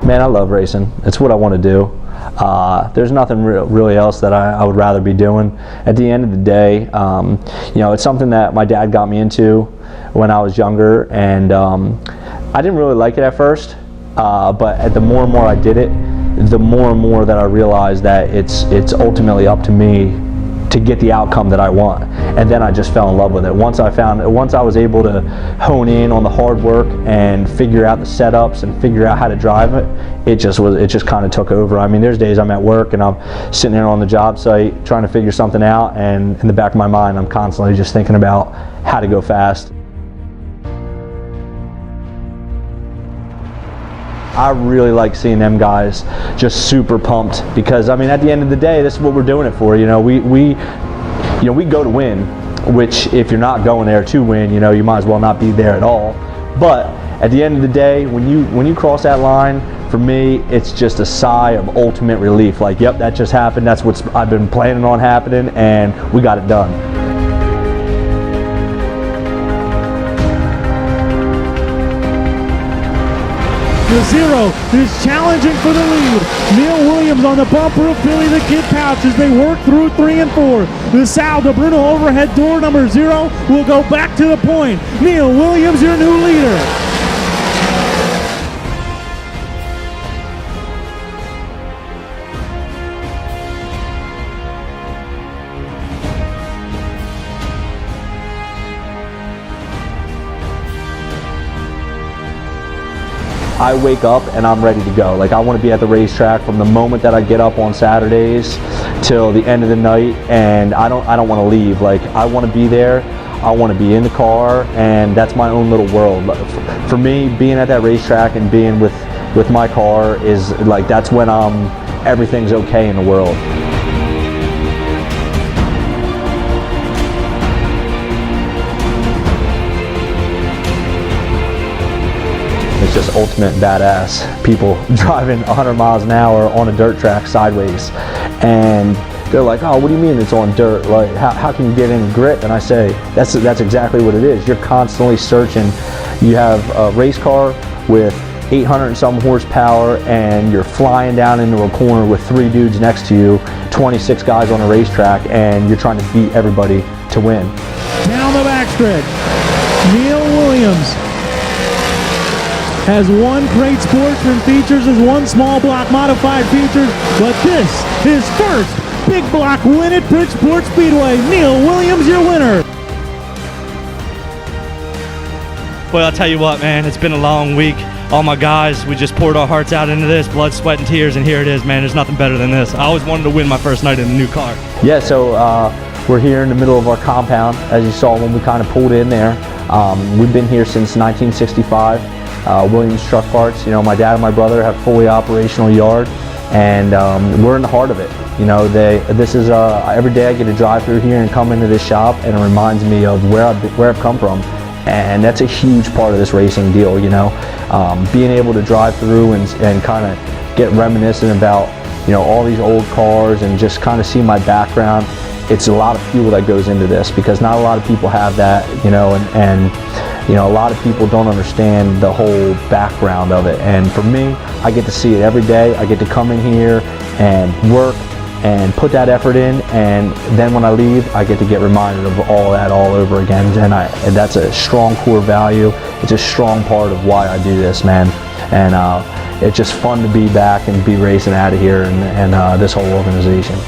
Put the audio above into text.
Man, I love racing. It's what I want to do. There's nothing really else that I would rather be doing. At the end of the day, you know, it's something that my dad got me into when I was younger, and I didn't really like it at first, but the more and more I did it, the more and more that I realized that it's ultimately up to me to get the outcome that I want. And then I just fell in love with it. Once I was able to hone in on the hard work and figure out the setups and figure out how to drive it, it just kind of took over. I mean, there's days I'm at work and I'm sitting there on the job site trying to figure something out, and in the back of my mind I'm constantly just thinking about how to go fast. I really like seeing them guys just super pumped, because I mean, at the end of the day, this is what we're doing it for. You know, we go to win, which if you're not going there to win, you know, you might as well not be there at all. But at the end of the day, when you cross that line, for me, it's just a sigh of ultimate relief. Like, yep, that just happened. That's what I've been planning on happening, and we got it done. The zero is challenging for the lead. Neal Williams on the bump roof, Billy the Kid pouch as they work through 3 and 4. The Sal de Bruno overhead door number 0 will go back to the point. Neal Williams, your new leader. I wake up and I'm ready to go. Like, I want to be at the racetrack from the moment that I get up on Saturdays till the end of the night, and I don't want to leave. Like, I want to be there. I want to be in the car, and that's my own little world. For me, being at that racetrack and being with my car is like, that's when everything's okay in the world. It's just ultimate badass. People driving 100 miles an hour on a dirt track sideways, and they're like, "Oh, what do you mean it's on dirt? Like, how can you get any grip?" And I say, that's exactly what it is. You're constantly searching. You have a race car with 800 and some horsepower, and you're flying down into a corner with 3 dudes next to you, 26 guys on a racetrack, and you're trying to beat everybody to win. Down the backstretch, Neal Williams has 1 crate sportsman features, as 1 small block modified features, but this is first big block win at Bridgeport Speedway. Neal Williams, your winner. Well, I'll tell you what, man, it's been a long week. All my guys, we just poured our hearts out into this, blood, sweat, and tears, and here it is, man. There's nothing better than this. I always wanted to win my first night in a new car. Yeah, so we're here in the middle of our compound, as you saw when we kind of pulled in there. We've been here since 1965. Williams Truck Parts. You know, my dad and my brother have fully operational yard, and we're in the heart of it. You know, this is every day I get to drive through here and come into this shop, and it reminds me of where I've come from, and that's a huge part of this racing deal. You know, being able to drive through and kind of get reminiscent about, you know, all these old cars and just kind of see my background. It's a lot of fuel that goes into this, because not a lot of people have that. You know, and you know, a lot of people don't understand the whole background of it. And for me, I get to see it every day. I get to come in here and work and put that effort in, and then when I leave, I get to get reminded of all that all over again. And that's a strong core value. It's a strong part of why I do this, man. And it's just fun to be back and be racing out of here and this whole organization.